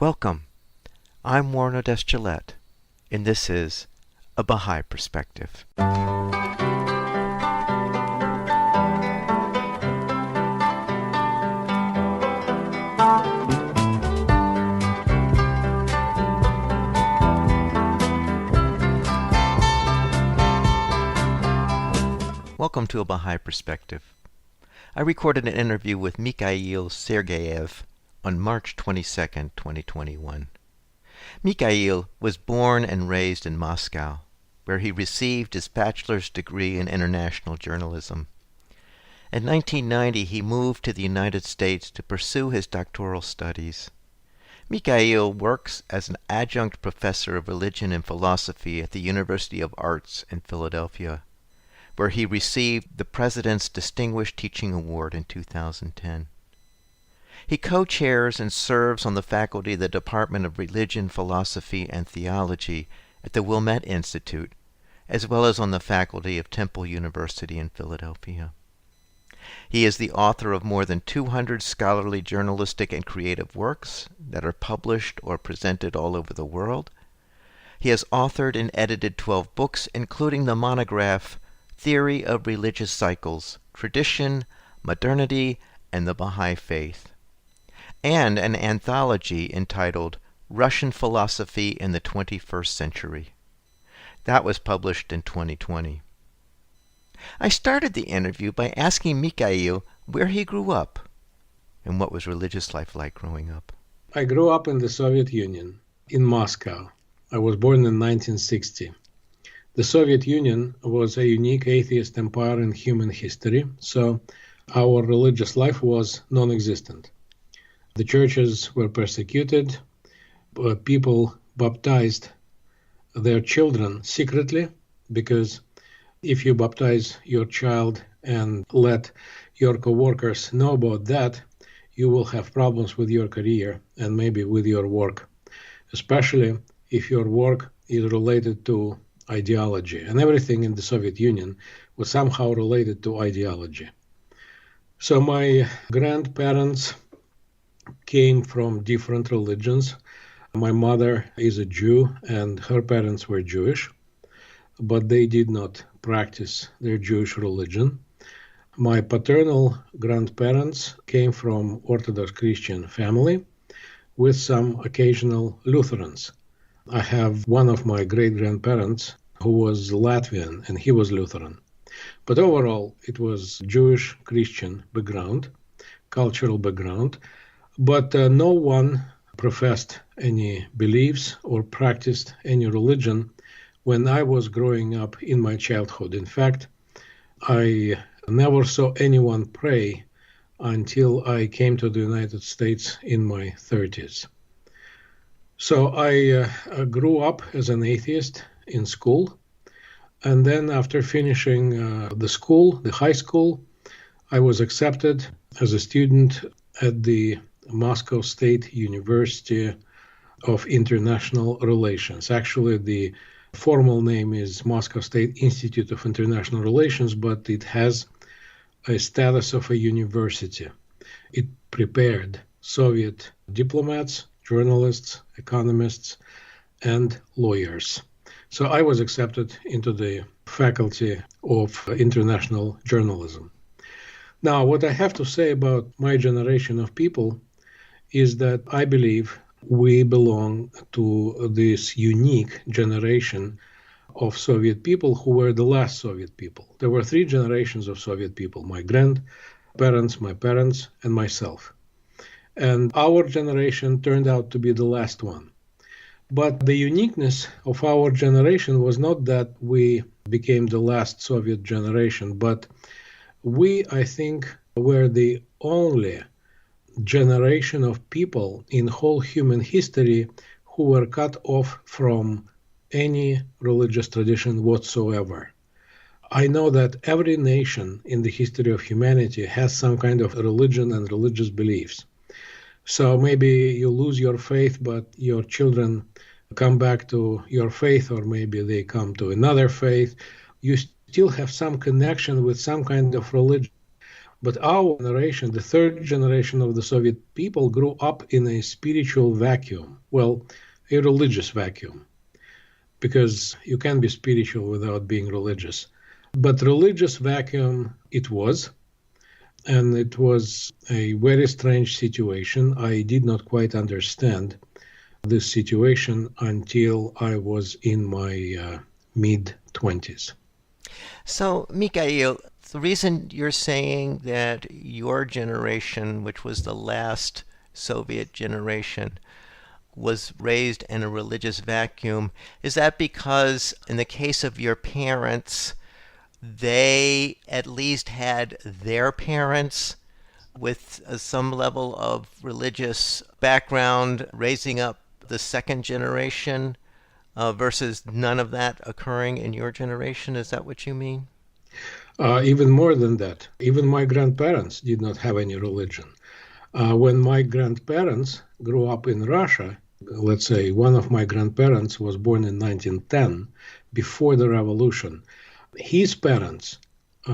Welcome. I'm Warren Odess-Gillette, and this is A Baha'i Perspective. Welcome to A Baha'i Perspective. I recorded an interview with Mikhail Sergeev on March 22, 2021. Mikhail was born and raised in Moscow, where he received his bachelor's degree in international journalism. In 1990, he moved to the United States to pursue his doctoral studies. Mikhail works as an adjunct professor of religion and philosophy at the University of Arts in Philadelphia, where he received the President's Distinguished Teaching Award in 2010. He co-chairs and serves on the faculty of the Department of Religion, Philosophy, and Theology at the Wilmette Institute, as well as on the faculty of Temple University in Philadelphia. He is the author of more than 200 scholarly, journalistic, and creative works that are published or presented all over the world. He has authored and edited 12 books, including the monograph Theory of Religious Cycles, Tradition, Modernity, and the Bahá'í Faith, and an anthology entitled Russian Philosophy in the 21st Century. That was published in 2020. I started the interview by asking Mikhail where he grew up and what was religious life like growing up. I grew up in the Soviet Union, in Moscow. I was born in 1960. The Soviet Union was a unique atheist empire in human history, so our religious life was non-existent. The churches were persecuted, people baptized their children secretly, because if you baptize your child and let your co-workers know about that, you will have problems with your career and maybe with your work, especially if your work is related to ideology. And everything in the Soviet Union was somehow related to ideology. So my grandparents came from different religions. My mother is a Jew and her parents were Jewish, but they did not practice their Jewish religion. My paternal grandparents came from Orthodox Christian family with some occasional Lutherans. I have one of my great-grandparents who was Latvian and he was Lutheran. But overall, it was Jewish Christian background, cultural background, but no one professed any beliefs or practiced any religion when I was growing up in my childhood. In fact, I never saw anyone pray until I came to the United States in my 30s. So I grew up as an atheist in school, and then after finishing the high school, I was accepted as a student at the Moscow State University of International Relations. Actually, the formal name is Moscow State Institute of International Relations, but it has a status of a university. It prepared Soviet diplomats, journalists, economists, and lawyers. So I was accepted into the faculty of international journalism. Now, what I have to say about my generation of people is that I believe we belong to this unique generation of Soviet people who were the last Soviet people. There were 3 generations of Soviet people: my grandparents, my parents, and myself. And our generation turned out to be the last one. But the uniqueness of our generation was not that we became the last Soviet generation, but we, I think, were the only generation of people in whole human history who were cut off from any religious tradition whatsoever. I know that every nation in the history of humanity has some kind of religion and religious beliefs. So maybe you lose your faith, but your children come back to your faith, or maybe they come to another faith. You still have some connection with some kind of religion. But our generation, the third generation of the Soviet people, grew up in a spiritual vacuum. Well, a religious vacuum, because you can be spiritual without being religious. But religious vacuum it was, and it was a very strange situation. I did not quite understand this situation until I was in my mid-20s. So, Mikhail, the reason you're saying that your generation, which was the last Soviet generation, was raised in a religious vacuum, is that because in the case of your parents, they at least had their parents with some level of religious background raising up the second generation versus none of that occurring in your generation? Is that what you mean? Even more than that, even my grandparents did not have any religion. When my grandparents grew up in Russia, let's say one of my grandparents was born in 1910, before the revolution. His parents,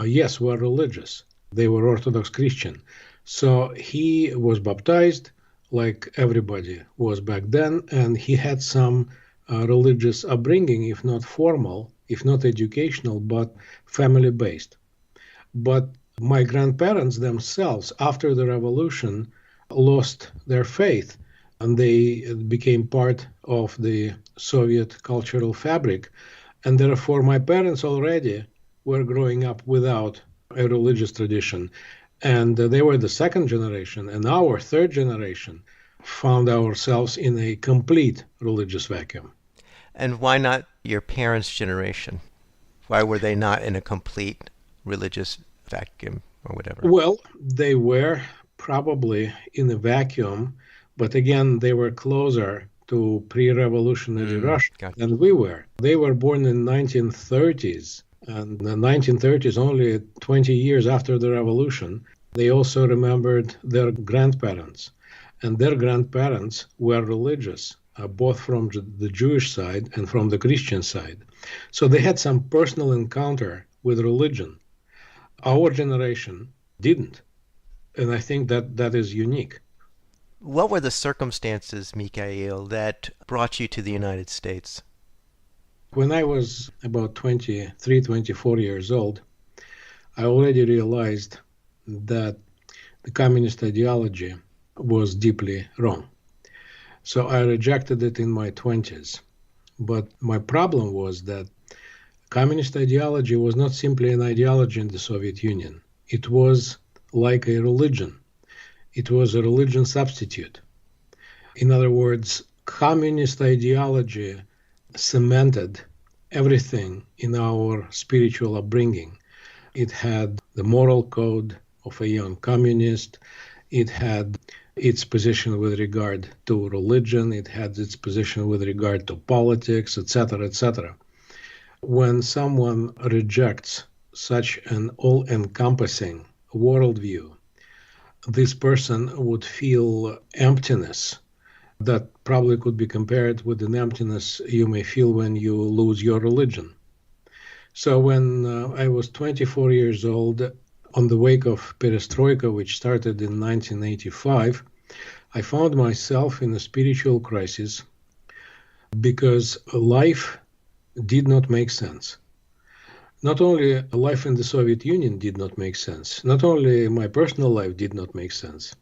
yes, were religious. They were Orthodox Christian. So he was baptized like everybody was back then, and he had some religious upbringing, if not formal, if not educational, but family-based. But my grandparents themselves, after the revolution, lost their faith, and they became part of the Soviet cultural fabric. And therefore, my parents already were growing up without a religious tradition. And they were the second generation, and our third generation found ourselves in a complete religious vacuum. And why not your parents' generation? Why were they not in a complete religious vacuum or whatever? Well, they were probably in a vacuum, but again, they were closer to pre-revolutionary Russia than we were. They were born in 1930s, and the 1930s, only 20 years after the revolution. They also remembered their grandparents, and their grandparents were religious, both from the Jewish side and from the Christian side. So they had some personal encounter with religion. Our generation didn't, and I think that is unique. What were the circumstances, Mikhail, that brought you to the United States? When I was about 23, 24 years old, I already realized that the communist ideology was deeply wrong. So I rejected it in my 20s. But my problem was that communist ideology was not simply an ideology in the Soviet Union. It was like a religion. It was a religion substitute. In other words, communist ideology cemented everything in our spiritual upbringing. It had the moral code of a young communist. It had its position with regard to religion. It had its position with regard to politics, etc., etc. When someone rejects such an all-encompassing worldview, this person would feel emptiness that probably could be compared with an emptiness you may feel when you lose your religion. So when I was 24 years old, on the wake of perestroika, which started in 1985, I found myself in a spiritual crisis because life did not make sense. Not only life in the Soviet Union did not make sense, not only my personal life did not make sense,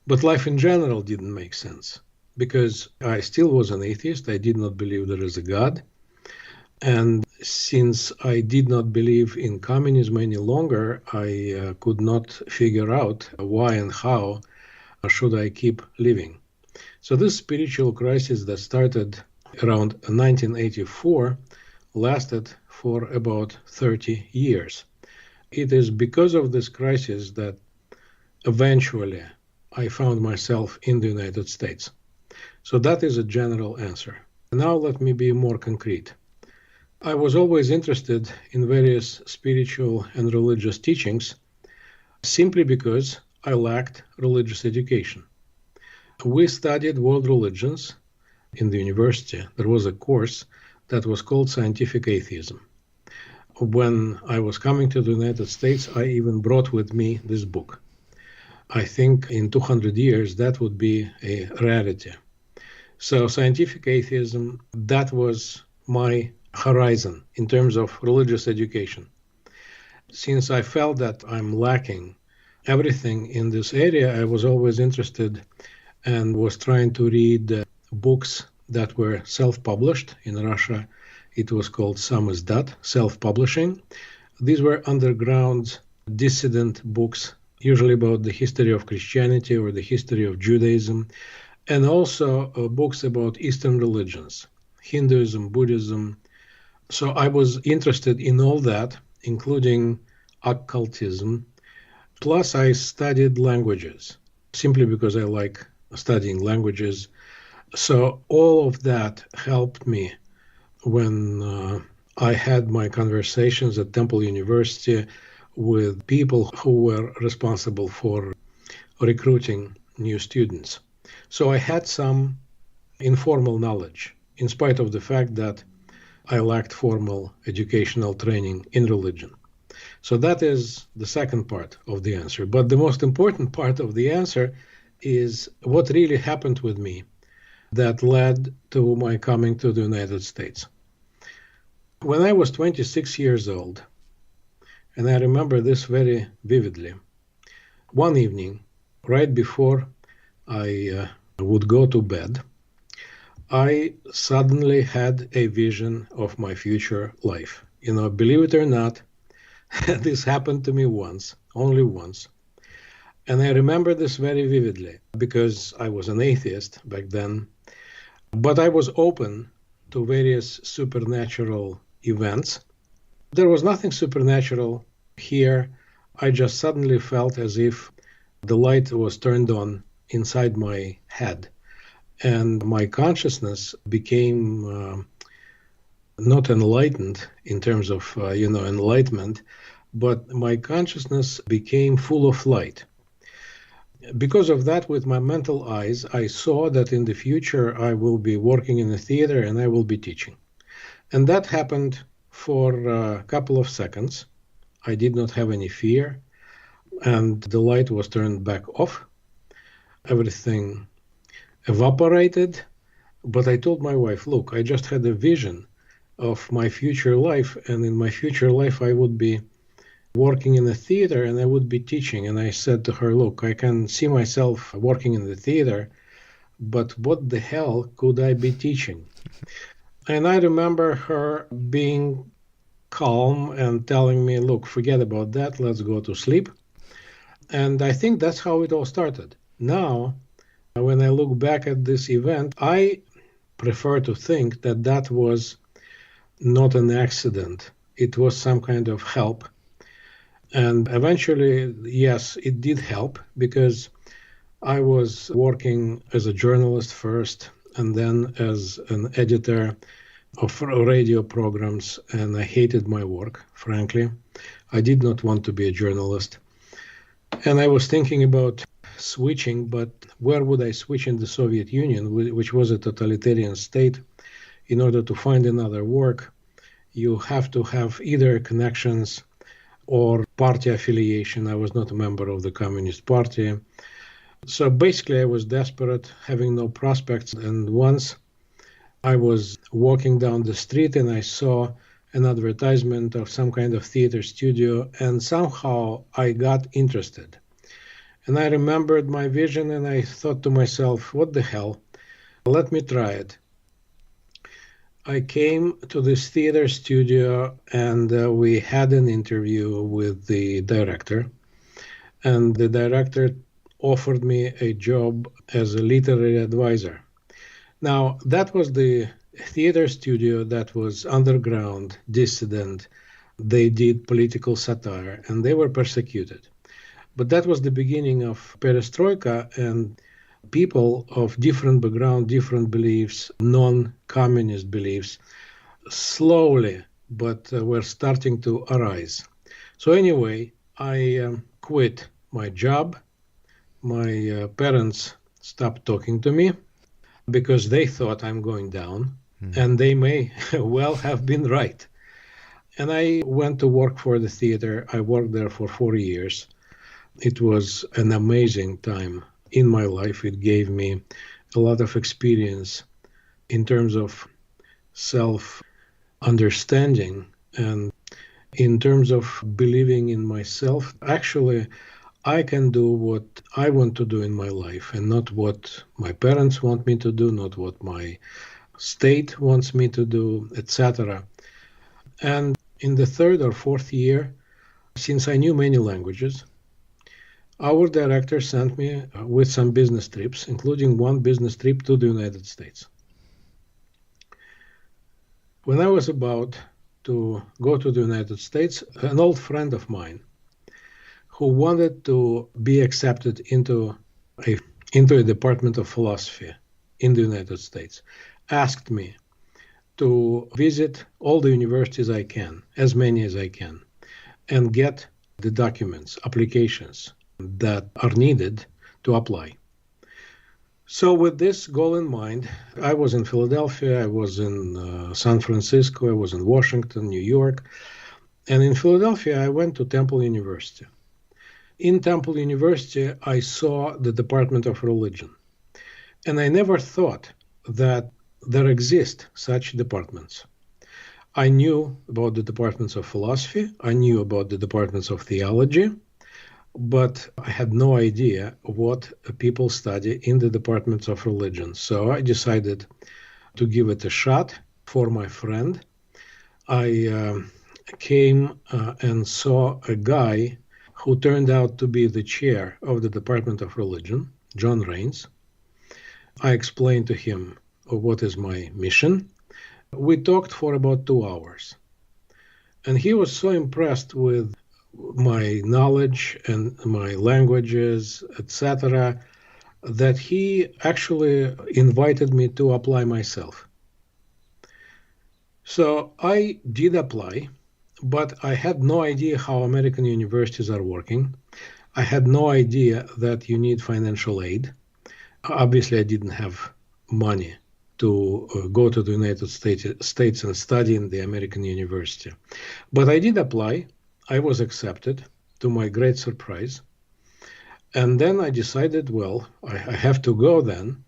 but life in general didn't make sense because I still was an atheist. I did not believe there is a God. And since I did not believe in communism any longer, I could not figure out why and how should I keep living. So this spiritual crisis that started around 1984 lasted for about 30 years. It is because of this crisis that eventually I found myself in the United States. So that is a general answer. Now let me be more concrete. I was always interested in various spiritual and religious teachings simply because I lacked religious education. We studied world religions in the university. There was a course that was called Scientific Atheism. when I was coming to the United States, I even brought with me this book. I think in 200 years, that would be a rarity. So scientific atheism, that was my horizon in terms of religious education. Since I felt that I'm lacking everything in this area, I was always interested and was trying to read books that were self-published. In Russia, it was called samizdat, self-publishing. These were underground, dissident books, usually about the history of Christianity or the history of Judaism, and also books about Eastern religions, Hinduism, Buddhism. So I was interested in all that, including occultism. Plus, I studied languages, simply because I like studying languages. So all of that helped me when I had my conversations at Temple University with people who were responsible for recruiting new students. So I had some informal knowledge, in spite of the fact that I lacked formal educational training in religion. So that is the second part of the answer. But the most important part of the answer is what really happened with me that led to my coming to the United States. When I was 26 years old, and I remember this very vividly, one evening, right before I would go to bed, I suddenly had a vision of my future life. You know, believe it or not, this happened to me once, only once. And I remember this very vividly because I was an atheist back then, but I was open to various supernatural events. There was nothing supernatural here. I just suddenly felt as if the light was turned on inside my head, and my consciousness became not enlightened in terms of enlightenment, but my consciousness became full of light. Because of that, with my mental eyes, I saw that in the future I will be working in a theater and I will be teaching. And that happened for a couple of seconds. I did not have any fear, and the light was turned back off. Everything evaporated, but I told my wife, look, I just had a vision of my future life, and in my future life I would be working in a theater and I would be teaching. And I said to her, look, I can see myself working in the theater, but what the hell could I be teaching? And I remember her being calm and telling me, look, forget about that, let's go to sleep. And I think that's how it all started. Now, when I look back at this event, I prefer to think that that was not an accident. It was some kind of help. And eventually, yes, it did help because I was working as a journalist first and then as an editor of radio programs, and I hated my work, frankly. I did not want to be a journalist. And I was thinking about switching, but where would I switch in the Soviet Union, which was a totalitarian state? In order to find another work, you have to have either connections or party affiliation. I was not a member of the Communist Party. So basically I was desperate, having no prospects. And once I was walking down the street and I saw an advertisement of some kind of theater studio, and somehow I got interested. And I remembered my vision and I thought to myself, what the hell? Let me try it. I came to this theater studio and we had an interview with the director. And the director offered me a job as a literary advisor. Now, that was the theater studio that was underground, dissident. They did political satire and they were persecuted. But that was the beginning of perestroika, and people of different background, different beliefs, non-communist beliefs, slowly, but were starting to arise. So anyway, I quit my job. My parents stopped talking to me because they thought I'm going down, and they may well have been right. And I went to work for the theater. I worked there for 4 years. It was an amazing time in my life. It gave me a lot of experience in terms of self-understanding and in terms of believing in myself. Actually, I can do what I want to do in my life and not what my parents want me to do, not what my state wants me to do, etc. And in the third or fourth year, since I knew many languages, our director sent me with some business trips, including one business trip to the United States. When I was about to go to the United States, an old friend of mine who wanted to be accepted into a department of philosophy in the United States asked me to visit all the universities I can, as many as I can, and get the documents, applications that are needed to apply. So with this goal in mind, I was in Philadelphia, I was in San Francisco, I was in Washington, New York, and in Philadelphia I went to Temple University. In Temple University, I saw the Department of Religion, and I never thought that there exist such departments. I knew about the departments of philosophy, I knew about the departments of theology, but I had no idea what people study in the departments of religion. So I decided to give it a shot for my friend. I came and saw a guy who turned out to be the chair of the Department of Religion, John Raines. I explained to him what is my mission. We talked for about 2 hours. And he was so impressed with my knowledge and my languages, etc., that he actually invited me to apply myself. So I did apply, but I had no idea how American universities are working. I had no idea that you need financial aid. Obviously, I didn't have money to go to the United States and study in the American university. But I did apply. I was accepted, to my great surprise. And then I decided, well, I have to go then.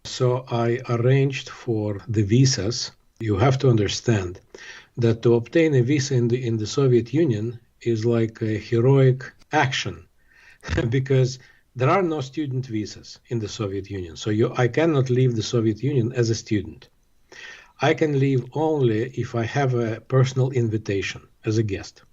So I arranged for the visas. You have to understand that to obtain a visa in the Soviet Union is like a heroic action because there are no student visas in the Soviet Union. So I cannot leave the Soviet Union as a student. I can leave only if I have a personal invitation as a guest.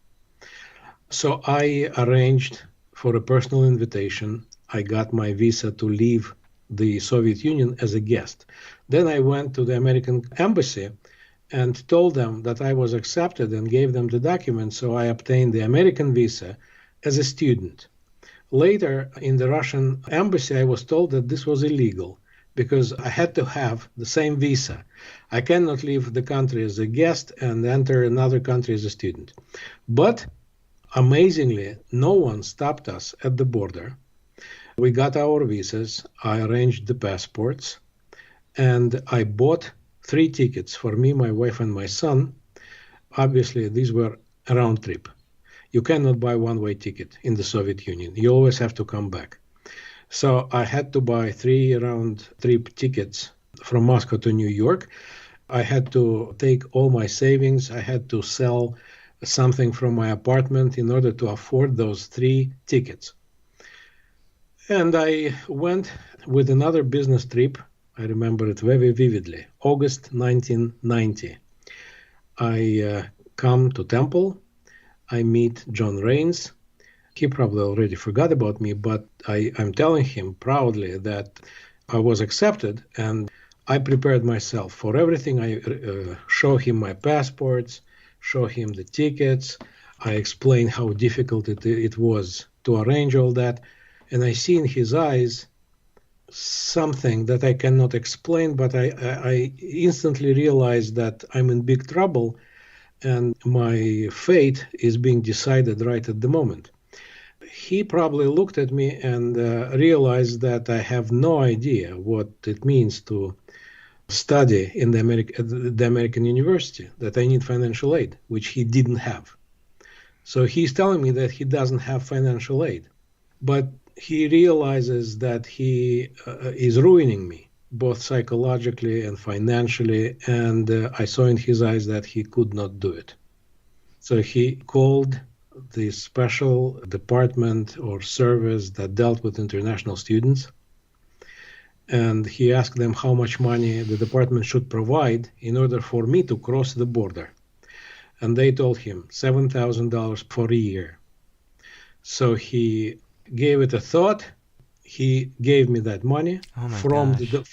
So I arranged for a personal invitation. I got my visa to leave the Soviet Union as a guest. Then I went to the American embassy and told them that I was accepted and gave them the documents. So I obtained the American visa as a student. Later, in the Russian embassy, I was told that this was illegal because I had to have the same visa. I cannot leave the country as a guest and enter another country as a student. But amazingly, no one stopped us at the border. We got our visas. I arranged the passports, and I bought 3 tickets for me, my wife, and my son. Obviously, these were a round trip. You cannot buy one-way ticket in the Soviet Union. You always have to come back. So I had to buy 3 round-trip tickets from Moscow to New York. I had to take all my savings. I had to sell something from my apartment in order to afford those 3 tickets. And I went with another business trip. I remember it very vividly. August 1990. I come to Temple. I meet John Raines. He probably already forgot about me, but I'm telling him proudly that I was accepted, and I prepared myself for everything. I show him my passports, show him the tickets. I explain how difficult it was to arrange all that. And I see in his eyes something that I cannot explain, but I instantly realized that I'm in big trouble and my fate is being decided right at the moment. He probably looked at me and realized that I have no idea what it means to study in the American university, that I need financial aid, which he didn't have. So he's telling me that he doesn't have financial aid, but he realizes that he is ruining me, both psychologically and financially, and I saw in his eyes that he could not do it. So he called the special department or service that dealt with international students, and he asked them how much money the department should provide in order for me to cross the border. And they told him $7,000 for a year. So he gave it a thought. He gave me that money from the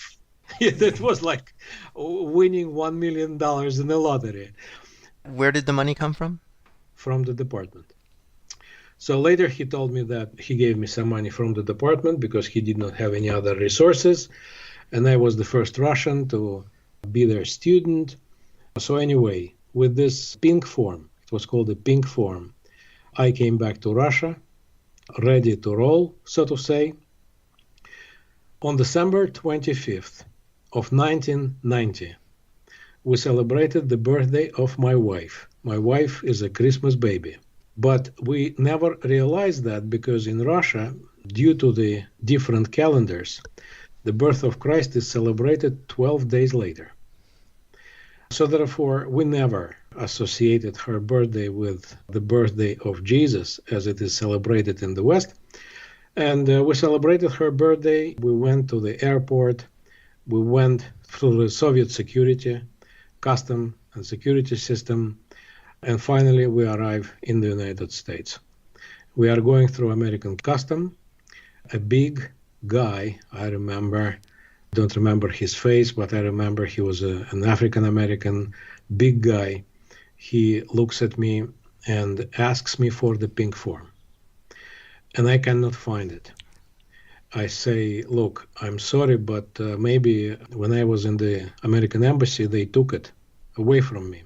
it was like winning $1 million in the lottery. Where did the money come from? From the department. So later he told me that he gave me some money from the department because he did not have any other resources. And I was the first Russian to be their student. So anyway, with this pink form, it was called the pink form, I came back to Russia, ready to roll, so to say. On December 25th of 1990, we celebrated the birthday of my wife. My wife is a Christmas baby. But we never realized that because in Russia, due to the different calendars, the birth of Christ is celebrated 12 days later. So therefore, we never associated her birthday with the birthday of Jesus as it is celebrated in the West. And we celebrated her birthday. We went to the airport. We went through the Soviet security, custom and security system. And finally, we arrive in the United States. We are going through American custom. A big guy, I don't remember his face, but I remember he was an African-American big guy. He looks at me and asks me for the pink form. And I cannot find it. I say, look, I'm sorry, but maybe when I was in the American embassy, they took it away from me.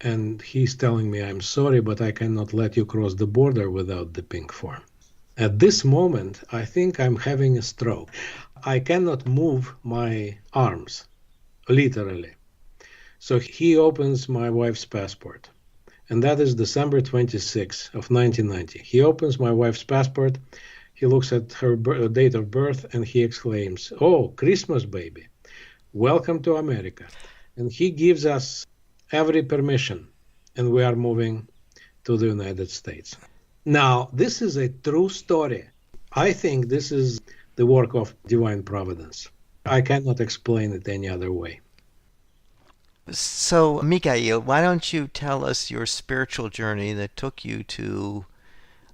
And he's telling me, I'm sorry, but I cannot let you cross the border without the pink form. At this moment, I think I'm having a stroke. I cannot move my arms, literally. So he opens my wife's passport. And that is December 26th of 1990. He opens my wife's passport. He looks at her date of birth and he exclaims, "Oh, Christmas baby, welcome to America." And he gives us every permission, and we are moving to the United States. Now, this is a true story. I think this is the work of divine providence. I cannot explain it any other way. So, Mikhail, why don't you tell us your spiritual journey that took you to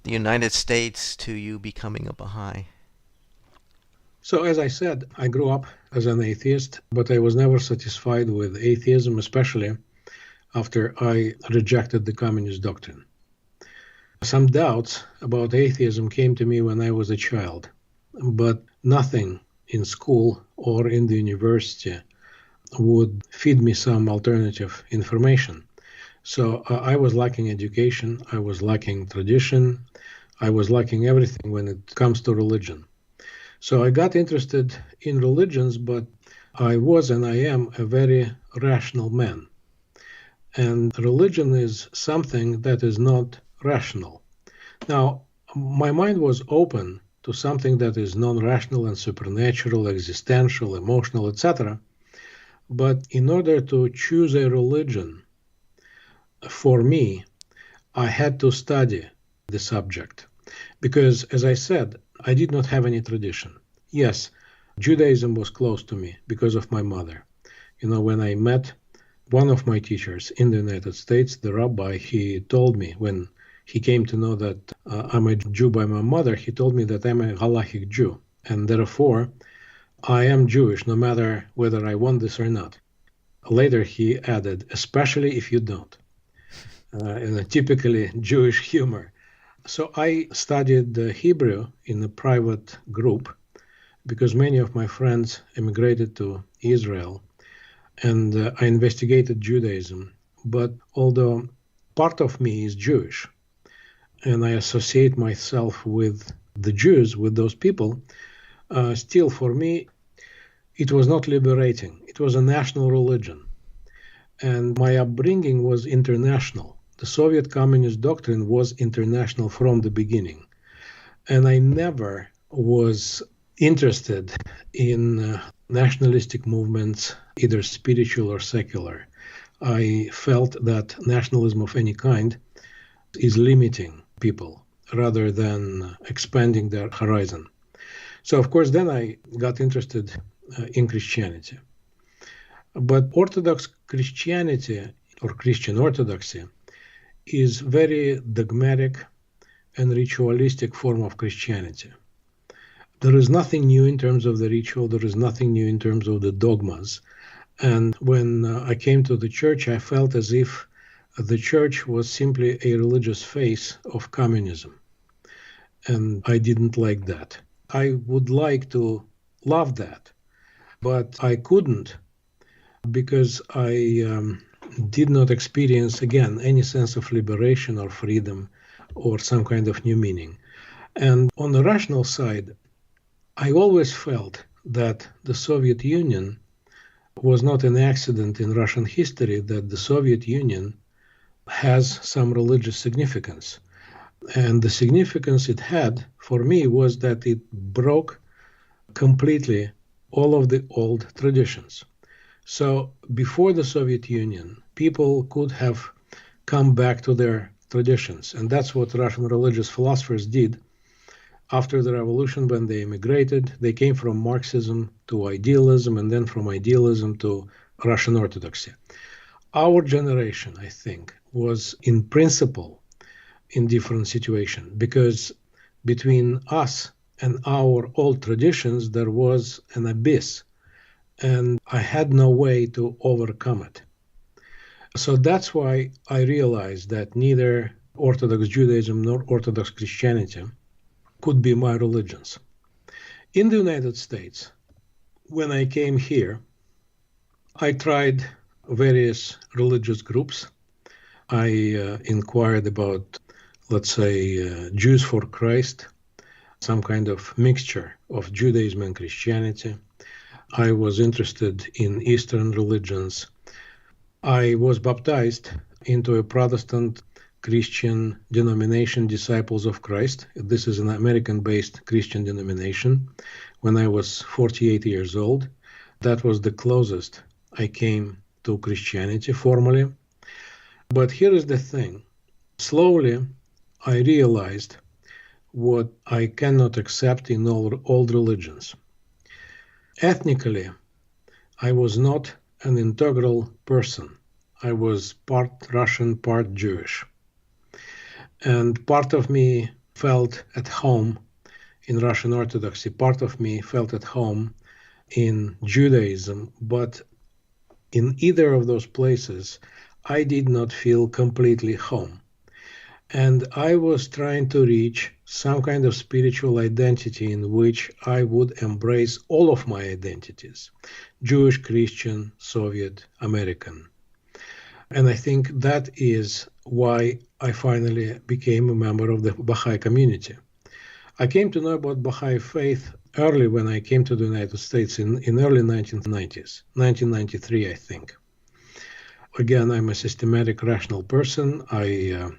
the United States to you becoming a Baha'i? So, as I said, I grew up as an atheist, but I was never satisfied with atheism, especially after I rejected the communist doctrine. Some doubts about atheism came to me when I was a child, but nothing in school or in the university would feed me some alternative information. So I was lacking education, I was lacking tradition, I was lacking everything when it comes to religion. So I got interested in religions, but I was and I am a very rational man. And religion is something that is not rational. Now, my mind was open to something that is non-rational and supernatural, existential, emotional, etc. But in order to choose a religion, for me, I had to study the subject. Because, as I said, I did not have any tradition. Yes, Judaism was close to me because of my mother. You know, when I met one of my teachers in the United States, the rabbi, he told me when he came to know that I'm a Jew by my mother, he told me that I'm a halachic Jew. And therefore, I am Jewish no matter whether I want this or not. Later, he added, especially if you don't. In a typically Jewish humor. So I studied Hebrew in a private group because many of my friends immigrated to Israel. And I investigated Judaism. But although part of me is Jewish, and I associate myself with the Jews, with those people, still for me, it was not liberating. It was a national religion. And my upbringing was international. The Soviet communist doctrine was international from the beginning. And I never was interested in nationalistic movements, either spiritual or secular. I felt that nationalism of any kind is limiting people rather than expanding their horizon. So, of course, then I got interested in Christianity. But Orthodox Christianity, or Christian Orthodoxy, is very dogmatic and ritualistic form of Christianity. There is nothing new in terms of the ritual. There is nothing new in terms of the dogmas. And when I came to the church, I felt as if the church was simply a religious face of communism. And I didn't like that. I would like to love that, but I couldn't because I did not experience, again, any sense of liberation or freedom or some kind of new meaning. And on the rational side, I always felt that the Soviet Union was not an accident in Russian history, that the Soviet Union has some religious significance. And the significance it had for me was that it broke completely all of the old traditions. So before the Soviet Union, people could have come back to their traditions. And that's what Russian religious philosophers did after the revolution when they immigrated. They came from Marxism to idealism, and then from idealism to Russian Orthodoxy. Our generation, I think, was in principle in different situation, because between us and our old traditions, there was an abyss, and I had no way to overcome it. So that's why I realized that neither Orthodox Judaism nor Orthodox Christianity could be my religions. In the United States, when I came here, I tried various religious groups. I inquired about, let's say, Jews for Christ, some kind of mixture of Judaism and Christianity. I was interested in Eastern religions. I was baptized into a Protestant Christian denomination, Disciples of Christ. This is an American-based Christian denomination. When I was 48 years old, that was the closest I came to Christianity formally. But here is the thing. Slowly, I realized what I cannot accept in all old religions. Ethnically, I was not an integral person. I was part Russian, part Jewish. And part of me felt at home in Russian Orthodoxy. Part of me felt at home in Judaism. But in either of those places, I did not feel completely home. And I was trying to reach some kind of spiritual identity in which I would embrace all of my identities: Jewish, Christian, Soviet, American. And I think that is why I finally became a member of the Baha'i community. I came to know about Baha'i Faith early when I came to the United States in early 1990s, 1993, I think. Again, I'm a systematic, rational person. I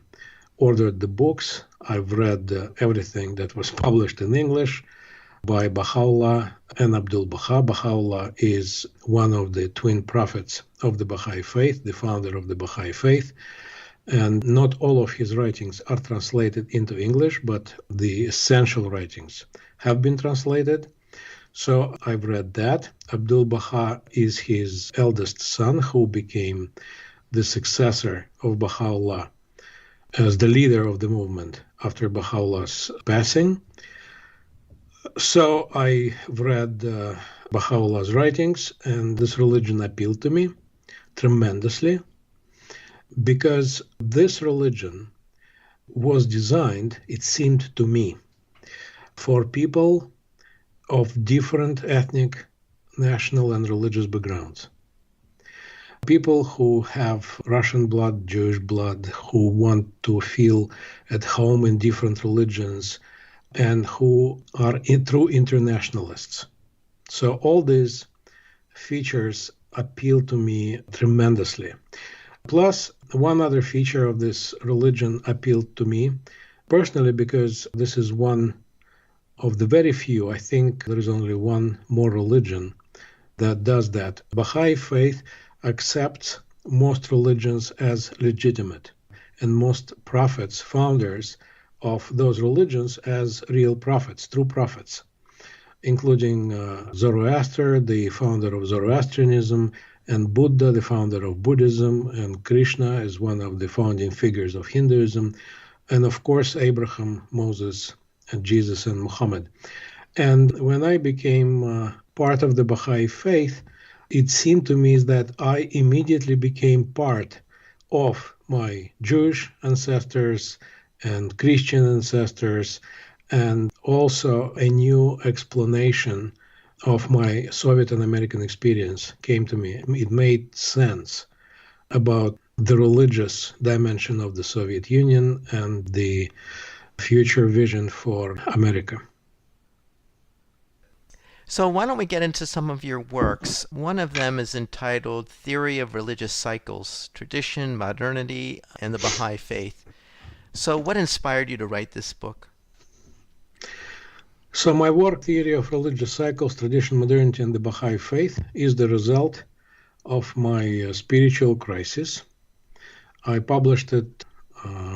ordered the books. I've read everything that was published in English by Baha'u'llah and Abdul Baha. Baha'u'llah is one of the twin prophets of the Baha'i Faith, the founder of the Baha'i Faith. And not all of his writings are translated into English, but the essential writings have been translated. So I've read that. Abdul Baha is his eldest son, who became the successor of Baha'u'llah as the leader of the movement after Baha'u'llah's passing. So I've read Baha'u'llah's writings, and this religion appealed to me tremendously, because this religion was designed, it seemed to me, for people of different ethnic, national, and religious backgrounds. People who have Russian blood, Jewish blood, who want to feel at home in different religions, and who are true internationalists. So all these features appealed to me tremendously. Plus, one other feature of this religion appealed to me personally because this is one of the very few, I think there is only one more religion that does that. Baha'i Faith accepts most religions as legitimate, and most prophets, founders of those religions, as real prophets, true prophets, including Zoroaster, the founder of Zoroastrianism, and Buddha, the founder of Buddhism, and Krishna is one of the founding figures of Hinduism, and of course Abraham, Moses, and Jesus, and Muhammad. And when I became part of the Baha'i Faith, it seemed to me that I immediately became part of my Jewish ancestors and Christian ancestors, and also a new explanation of my Soviet and American experience came to me. It made sense about the religious dimension of the Soviet Union and the future vision for America. So why don't we get into some of your works? One of them is entitled Theory of Religious Cycles, Tradition, Modernity, and the Baha'i Faith. So what inspired you to write this book? So my work, Theory of Religious Cycles, Tradition, Modernity, and the Baha'i Faith, is the result of my spiritual crisis. I published it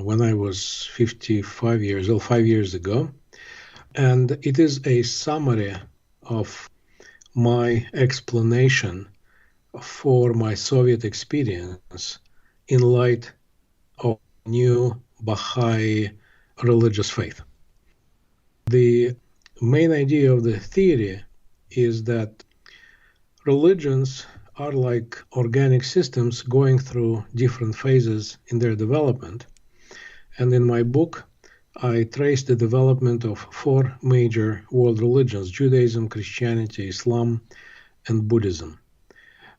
when I was 55 years old, 5 years ago, and it is a summary of my explanation for my Soviet experience in light of new Baha'i religious faith. The main idea of the theory is that religions are like organic systems going through different phases in their development. And in my book, I trace the development of four major world religions: Judaism, Christianity, Islam, and Buddhism.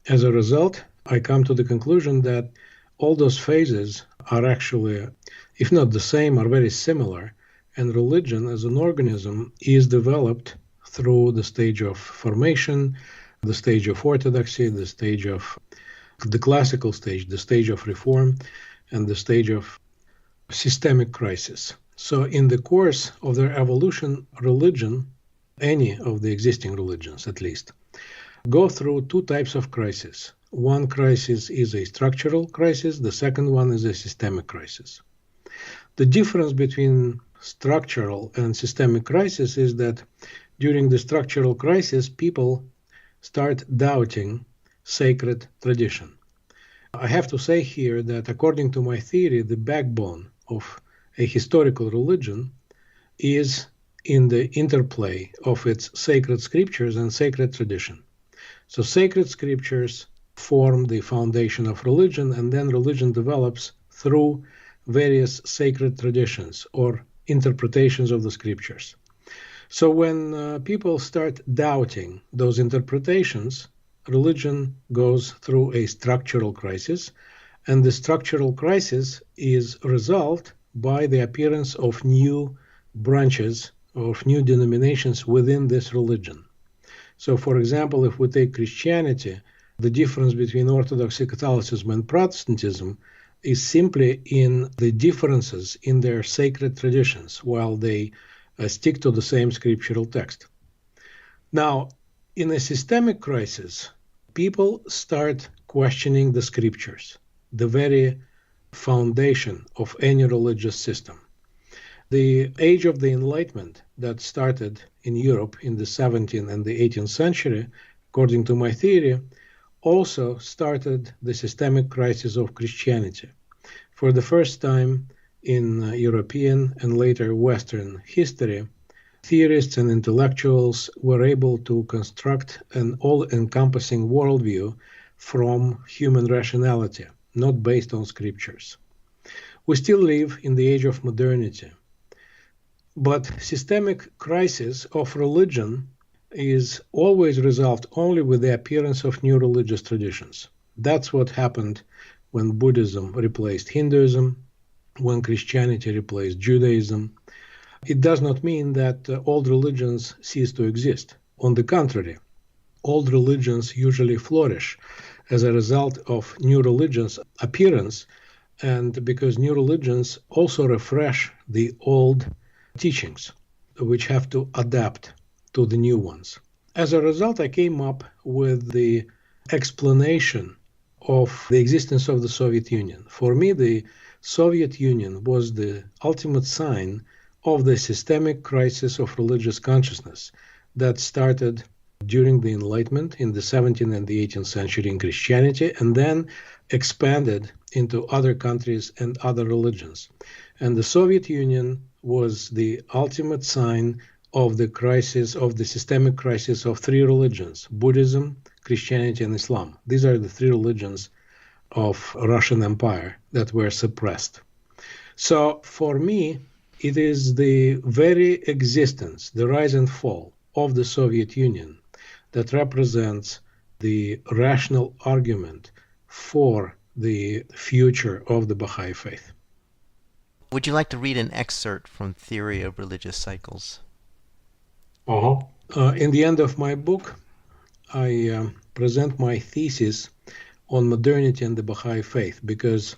As a result, I come to the conclusion that all those phases are actually, if not the same, are very similar, and religion as an organism is developed through the stage of formation, the stage of orthodoxy, the stage of the classical stage, the stage of reform, and the stage of systemic crisis. So in the course of their evolution, religion, any of the existing religions at least, go through two types of crisis. One crisis is a structural crisis, the second one is a systemic crisis. The difference between structural and systemic crisis is that during the structural crisis, people start doubting sacred tradition. I have to say here that according to my theory, the backbone of a historical religion is in the interplay of its sacred scriptures and sacred tradition. So sacred scriptures form the foundation of religion, and then religion develops through various sacred traditions or interpretations of the scriptures. So when people start doubting those interpretations, religion goes through a structural crisis, and the structural crisis is resolved by the appearance of new branches, of new denominations within this religion. So, for example, if we take Christianity, the difference between Orthodoxy, Catholicism, and Protestantism is simply in the differences in their sacred traditions, while they stick to the same scriptural text. Now, in a systemic crisis, people start questioning the scriptures, the very foundation of any religious system. The age of the Enlightenment that started in Europe in the 17th and the 18th century, according to my theory, also started the systemic crisis of Christianity. For the first time in European and later Western history, theorists and intellectuals were able to construct an all-encompassing worldview from human rationality, not based on scriptures. We still live in the age of modernity, but systemic crisis of religion is always resolved only with the appearance of new religious traditions. That's what happened when Buddhism replaced Hinduism, when Christianity replaced Judaism. It does not mean that old religions cease to exist. On the contrary, old religions usually flourish as a result of new religions' appearance, and because new religions also refresh the old teachings, which have to adapt to the new ones. As a result, I came up with the explanation of the existence of the Soviet Union. For me, the Soviet Union was the ultimate sign of the systemic crisis of religious consciousness that started during the Enlightenment in the 17th and the 18th century in Christianity, and then expanded into other countries and other religions. And the Soviet Union was the ultimate sign of the crisis, of the systemic crisis of three religions: Buddhism, Christianity, and Islam. These are the three religions of Russian Empire that were suppressed. So for me, it is the very existence, the rise and fall of the Soviet Union that represents the rational argument for the future of the Baha'i Faith. Would you like to read an excerpt from Theory of Religious Cycles? In the end of my book, I present my thesis on modernity and the Baha'i Faith, because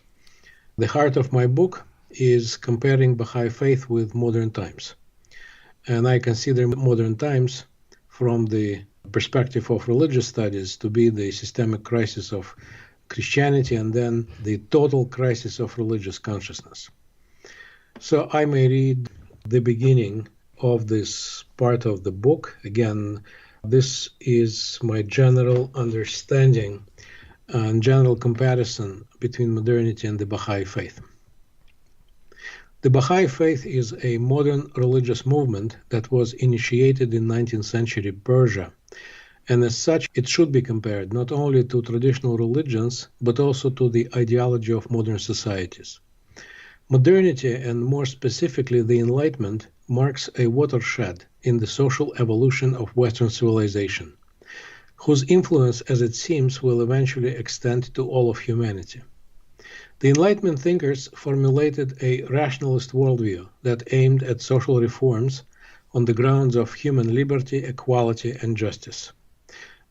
the heart of my book is comparing Baha'i Faith with modern times. And I consider modern times, from the perspective of religious studies, to be the systemic crisis of Christianity and then the total crisis of religious consciousness. So I may read the beginning of this part of the book. Again, this is my general understanding and general comparison between modernity and the Baha'i Faith. The Baha'i Faith is a modern religious movement that was initiated in 19th century Persia, and as such it should be compared not only to traditional religions but also to the ideology of modern societies. Modernity, and more specifically the Enlightenment, marks a watershed in the social evolution of Western civilization, whose influence, as it seems, will eventually extend to all of humanity. The Enlightenment thinkers formulated a rationalist worldview that aimed at social reforms on the grounds of human liberty, equality, and justice.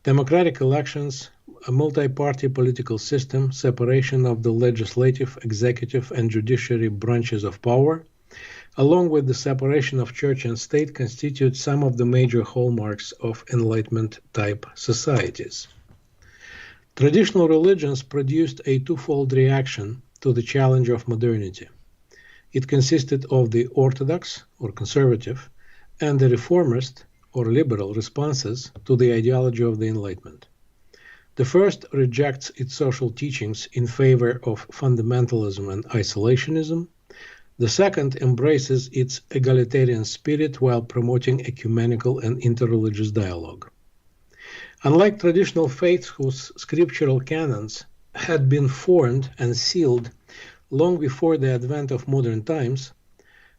Democratic elections, a multi-party political system, separation of the legislative, executive, and judiciary branches of power, along with the separation of church and state, constitute some of the major hallmarks of Enlightenment-type societies. Traditional religions produced a twofold reaction to the challenge of modernity. It consisted of the orthodox, or conservative, and the reformist, or liberal, responses to the ideology of the Enlightenment. The first rejects its social teachings in favor of fundamentalism and isolationism. The second embraces its egalitarian spirit while promoting ecumenical and interreligious dialogue. Unlike traditional faiths whose scriptural canons had been formed and sealed long before the advent of modern times,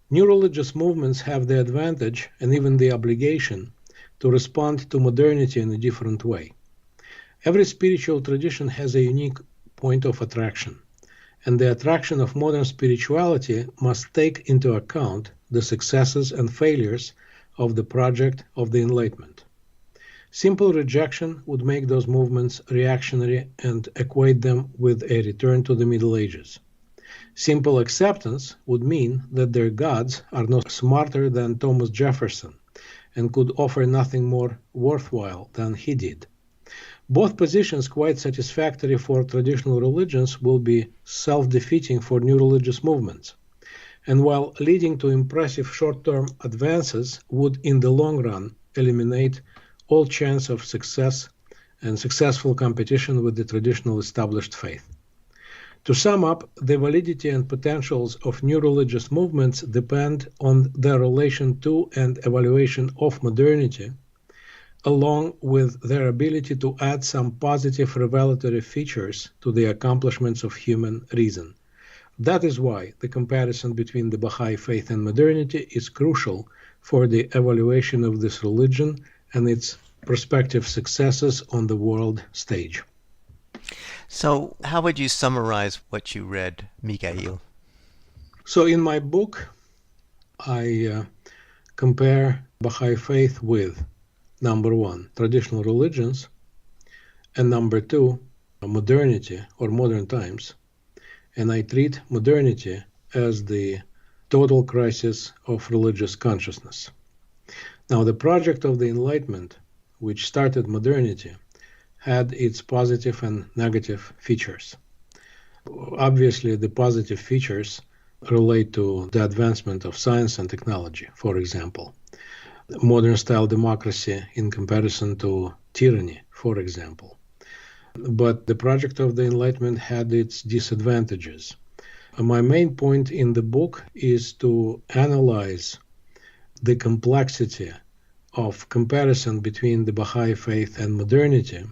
new religious movements have the advantage and even the obligation to respond to modernity in a different way. Every spiritual tradition has a unique point of attraction, and the attraction of modern spirituality must take into account the successes and failures of the project of the Enlightenment. Simple rejection would make those movements reactionary and equate them with a return to the Middle Ages. Simple acceptance would mean that their gods are no smarter than Thomas Jefferson and could offer nothing more worthwhile than he did. Both positions, quite satisfactory for traditional religions, will be self-defeating for new religious movements, and while leading to impressive short-term advances, would in the long run eliminate all chance of success and successful competition with the traditional established faith. To sum up, the validity and potentials of new religious movements depend on their relation to and evaluation of modernity, along with their ability to add some positive revelatory features to the accomplishments of human reason. That is why the comparison between the Baha'i Faith and modernity is crucial for the evaluation of this religion and its prospective successes on the world stage. So, how would you summarize what you read, Mikhail? So in my book, I compare Baha'i Faith with number one, traditional religions, and number two, modernity or modern times. And I treat modernity as the total crisis of religious consciousness. Now, the project of the Enlightenment, which started modernity, had its positive and negative features. Obviously, the positive features relate to the advancement of science and technology, for example. Modern-style democracy in comparison to tyranny, for example. But the project of the Enlightenment had its disadvantages. My main point in the book is to analyze the complexity of comparison between the Baha'i Faith and modernity,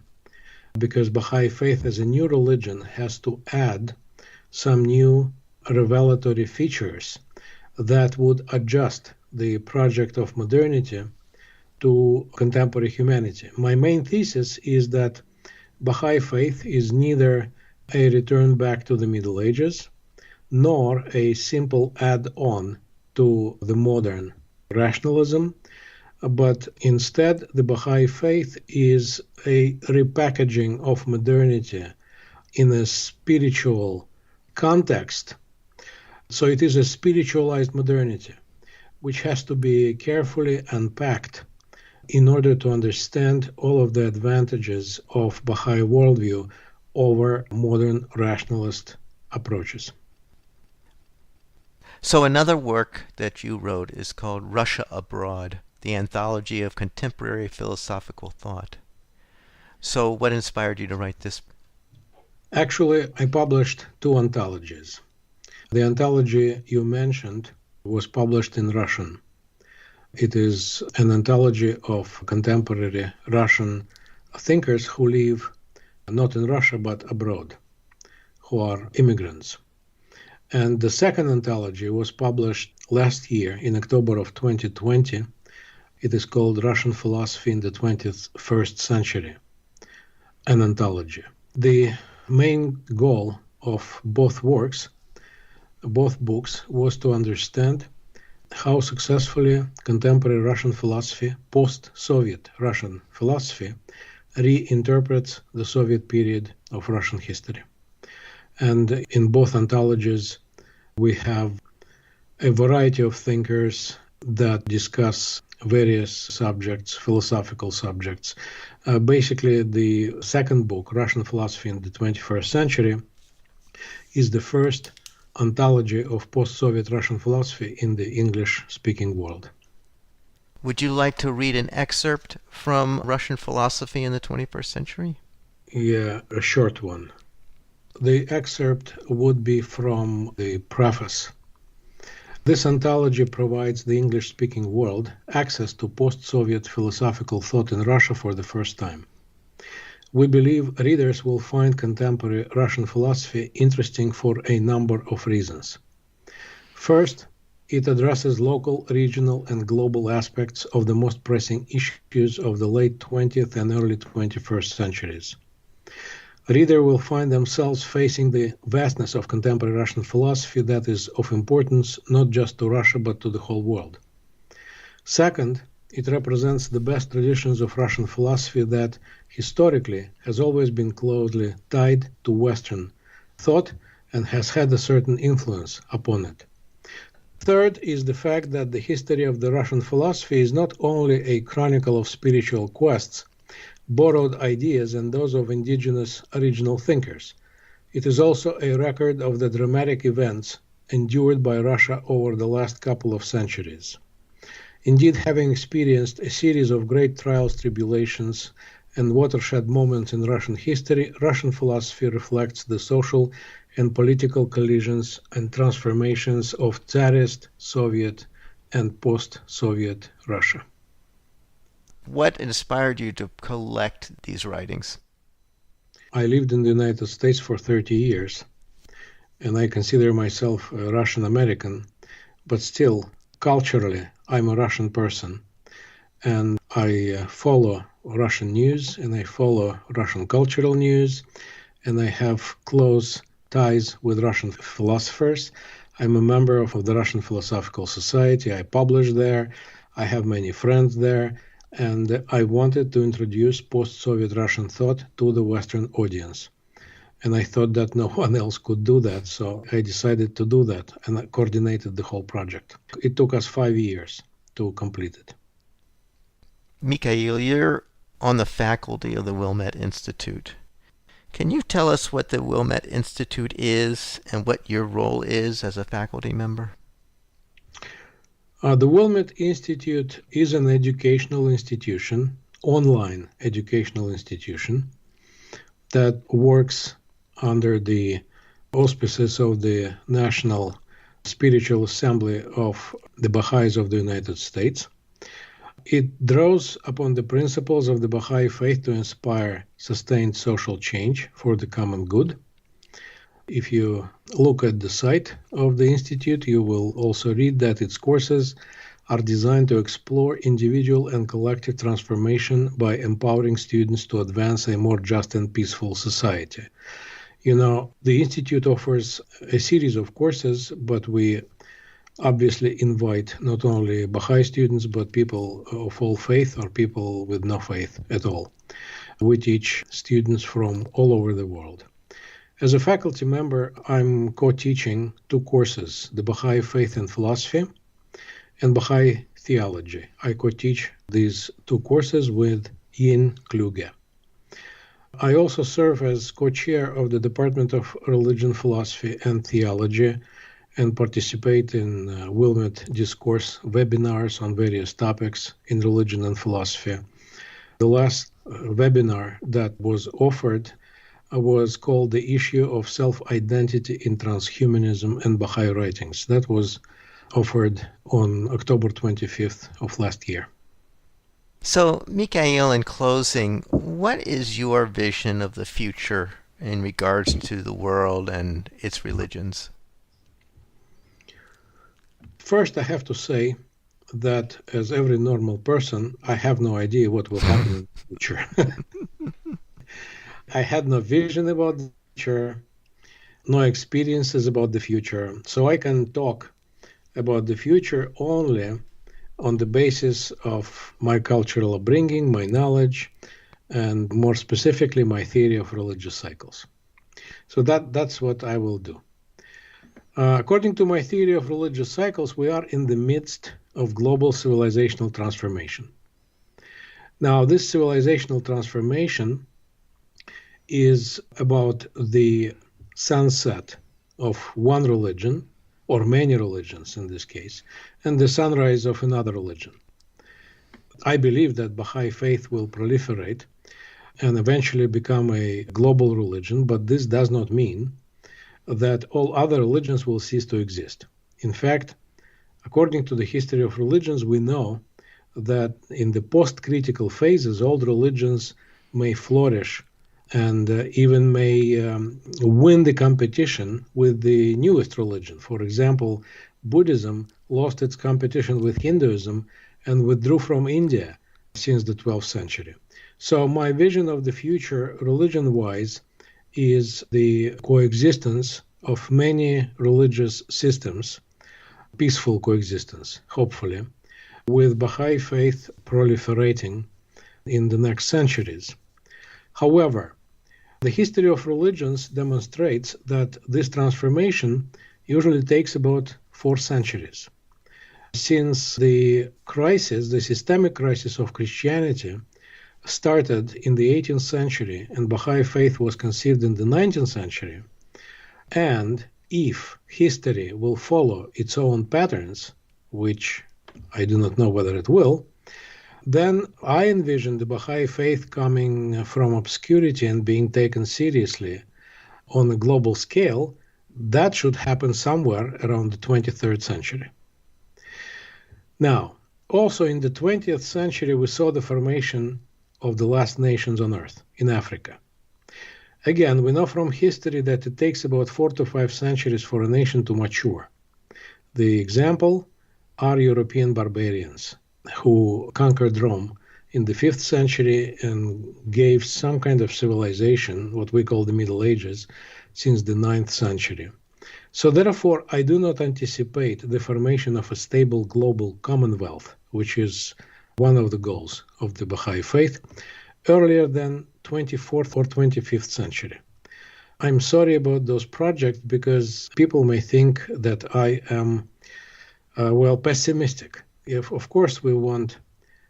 because Baha'i Faith as a new religion has to add some new revelatory features that would adjust the project of modernity to contemporary humanity. My main thesis is that Baha'i Faith is neither a return back to the Middle Ages nor a simple add-on to the modern rationalism, but instead the Baha'i Faith is a repackaging of modernity in a spiritual context. So it is a spiritualized modernity, which has to be carefully unpacked in order to understand all of the advantages of Baha'i worldview over modern rationalist approaches. So another work that you wrote is called Russia Abroad, the Anthology of Contemporary Philosophical Thought. So what inspired you to write this? Actually, I published two anthologies. The anthology you mentioned was published in Russian. It is an anthology of contemporary Russian thinkers who live not in Russia but abroad, who are immigrants. And the second anthology was published last year in October of 2020. It is called Russian Philosophy in the 21st Century, an anthology. The main goal of both books, was to understand how successfully contemporary Russian philosophy, post-Soviet Russian philosophy, reinterprets the Soviet period of Russian history. And in both anthologies, we have a variety of thinkers that discuss various subjects, philosophical subjects. Basically, the second book, Russian Philosophy in the 21st Century, is the first anthology of post-Soviet Russian philosophy in the English-speaking world. Would you like to read an excerpt from Russian Philosophy in the 21st Century? Yeah, a short one. The excerpt would be from the preface. This anthology provides the English-speaking world access to post-Soviet philosophical thought in Russia for the first time. We believe readers will find contemporary Russian philosophy interesting for a number of reasons. First, it addresses local, regional, and global aspects of the most pressing issues of the late 20th and early 21st centuries. Reader will find themselves facing the vastness of contemporary Russian philosophy that is of importance not just to Russia but to the whole world. Second, it represents the best traditions of Russian philosophy that historically has always been closely tied to Western thought and has had a certain influence upon it. Third is the fact that the history of the Russian philosophy is not only a chronicle of spiritual quests, borrowed ideas, and those of indigenous original thinkers. It is also a record of the dramatic events endured by Russia over the last couple of centuries. Indeed, having experienced a series of great trials, tribulations, and watershed moments in Russian history, Russian philosophy reflects the social and political collisions and transformations of Tsarist, Soviet, and post-Soviet Russia. What inspired you to collect these writings? I lived in the United States for 30 years, and I consider myself a Russian American, but still, culturally, I'm a Russian person. And I follow Russian news, and I follow Russian cultural news, and I have close ties with Russian philosophers. I'm a member of the Russian Philosophical Society. I publish there. I have many friends there. and I wanted to introduce post-Soviet Russian thought to the Western audience. And I thought that no one else could do that, so I decided to do that, and I coordinated the whole project. It took us 5 years to complete it. Mikhail, you're on the faculty of the Wilmette Institute. Can you tell us what the Wilmette Institute is and what your role is as a faculty member? The Wilmette Institute is an educational institution, online educational institution, that works under the auspices of the National Spiritual Assembly of the Baha'is of the United States. It draws upon the principles of the Bahá'í Faith to inspire sustained social change for the common good. If you look at the site of the Institute, you will also read that its courses are designed to explore individual and collective transformation by empowering students to advance a more just and peaceful society. You know, the Institute offers a series of courses, but we obviously invite not only Baha'i students, but people of all faith or people with no faith at all. We teach students from all over the world. As a faculty member, I'm co-teaching 2 courses, the Baha'i Faith and Philosophy and Baha'i Theology. I co-teach these 2 courses with Yin Kluge. I also serve as co-chair of the Department of Religion, Philosophy, and Theology and participate in Wilmette Discourse webinars on various topics in religion and philosophy. The last webinar that was offered was called The Issue of Self-Identity in Transhumanism and Baha'i Writings. That was offered on October 25th of last year. So, Mikhail, in closing, what is your vision of the future in regards to the world and its religions? First, I have to say that as every normal person, I have no idea what will happen in the future. I had no vision about the future, no experiences about the future, so I can talk about the future only on the basis of my cultural upbringing, my knowledge, and more specifically, my theory of religious cycles. So that's what I will do. According to my theory of religious cycles, we are in the midst of global civilizational transformation. Now, this civilizational transformation is about the sunset of one religion, or many religions in this case, and the sunrise of another religion. I believe that Baha'i faith will proliferate and eventually become a global religion, but this does not mean that all other religions will cease to exist. In fact, according to the history of religions, we know that in the post-critical phases, old religions may flourish and even may win the competition with the newest religion. For example, Buddhism lost its competition with Hinduism and withdrew from India since the 12th century. So my vision of the future, religion-wise, is the coexistence of many religious systems, peaceful coexistence, hopefully, with Baha'i faith proliferating in the next centuries. However, the history of religions demonstrates that this transformation usually takes about 4 centuries. Since the crisis, the systemic crisis of Christianity, started in the 18th century and Baha'i faith was conceived in the 19th century, and if history will follow its own patterns, which I do not know whether it will, then I envision the Baha'i faith coming from obscurity and being taken seriously on a global scale. That should happen somewhere around the 23rd century. Now, also in the 20th century, we saw the formation of the last nations on earth in Africa. Again, we know from history that it takes about 4 to 5 centuries for a nation to mature. The example are European barbarians who conquered Rome in the 5th century and gave some kind of civilization, what we call the Middle Ages, since the 9th century. So therefore, I do not anticipate the formation of a stable global commonwealth, which is one of the goals of the Baha'i Faith, earlier than 24th or 25th century. I'm sorry about those projects because people may think that I am, pessimistic. Of course, we want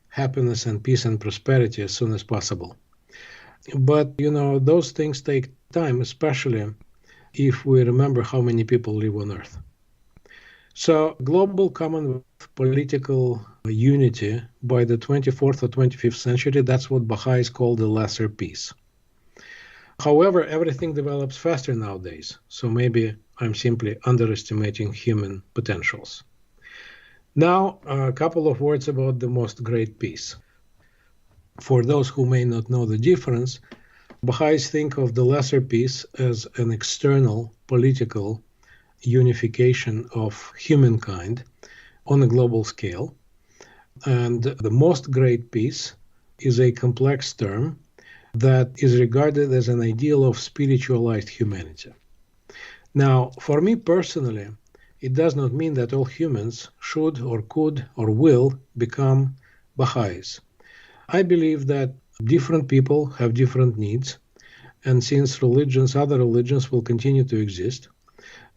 happiness and peace and prosperity as soon as possible. But, those things take time, especially if we remember how many people live on Earth. So global Commonwealth political unity by the 24th or 25th century, that's what Baha'is call the lesser peace. However, everything develops faster nowadays, so maybe I'm simply underestimating human potentials. Now, a couple of words about the most great peace. For those who may not know the difference, Baha'is think of the lesser peace as an external political unification of humankind on a global scale. And the most great peace is a complex term that is regarded as an ideal of spiritualized humanity. Now, for me personally, it does not mean that all humans should or could or will become Baha'is. I believe that different people have different needs, and since other religions will continue to exist,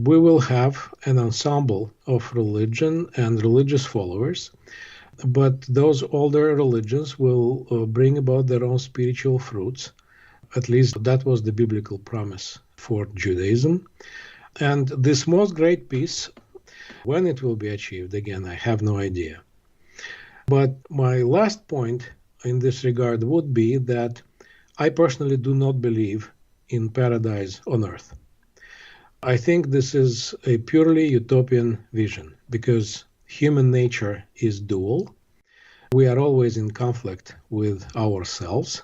we will have an ensemble of religion and religious followers, but those older religions will bring about their own spiritual fruits. At least that was the biblical promise for Judaism. And this most great peace, when it will be achieved, again, I have no idea. But my last point in this regard would be that I personally do not believe in paradise on earth. I think this is a purely utopian vision because human nature is dual. We are always in conflict with ourselves.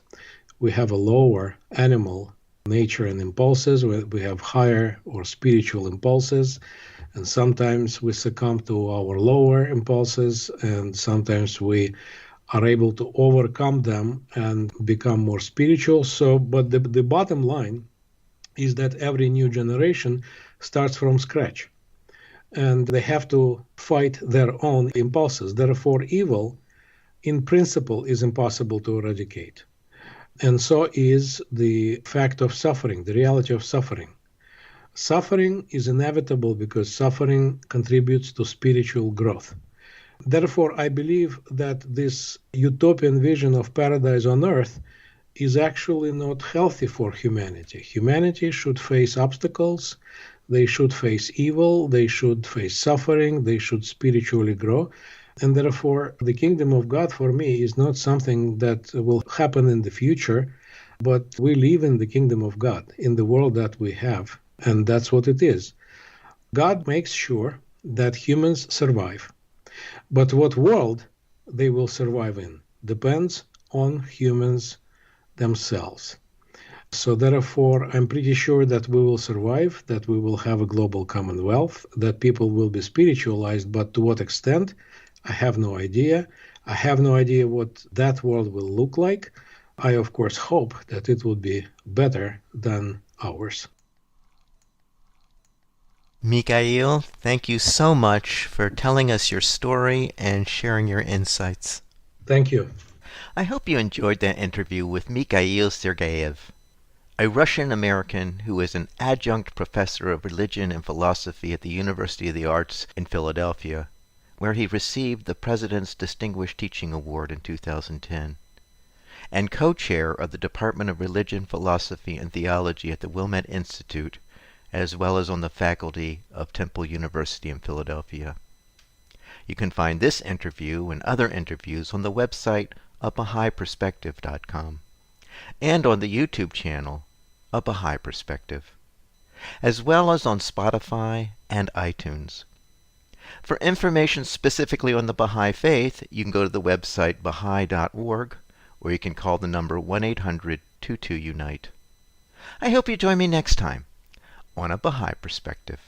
We have a lower animal nature and impulses. We have higher or spiritual impulses. And sometimes we succumb to our lower impulses, and sometimes we are able to overcome them and become more spiritual. But the bottom line is that every new generation starts from scratch, and they have to fight their own impulses. Therefore, evil, in principle, is impossible to eradicate. And so is the fact of suffering, the reality of suffering. Suffering is inevitable because suffering contributes to spiritual growth. Therefore, I believe that this utopian vision of paradise on earth is actually not healthy for humanity. Humanity should face obstacles, they should face evil, they should face suffering, they should spiritually grow. And therefore, the kingdom of God for me is not something that will happen in the future, but we live in the kingdom of God, in the world that we have, and that's what it is. God makes sure that humans survive. But what world they will survive in depends on humans themselves. So therefore, I'm pretty sure that we will survive, that we will have a global commonwealth, that people will be spiritualized, but to what extent, I have no idea. I have no idea what that world will look like. I, of course, hope that it will be better than ours. Mikhail, thank you so much for telling us your story and sharing your insights. Thank you. I hope you enjoyed that interview with Mikhail Sergeev, a Russian-American who is an adjunct professor of religion and philosophy at the University of the Arts in Philadelphia, where he received the President's Distinguished Teaching Award in 2010, and co-chair of the Department of Religion, Philosophy, and Theology at the Wilmette Institute, as well as on the faculty of Temple University in Philadelphia. You can find this interview and other interviews on the website abahaiperspective.com and on the YouTube channel A Baha'i Perspective, as well as on Spotify and iTunes. For information specifically on the Baha'i Faith, you can go to the website baha'i.org, or you can call the number 1-800-22-UNITE. I hope you join me next time on A Baha'i Perspective.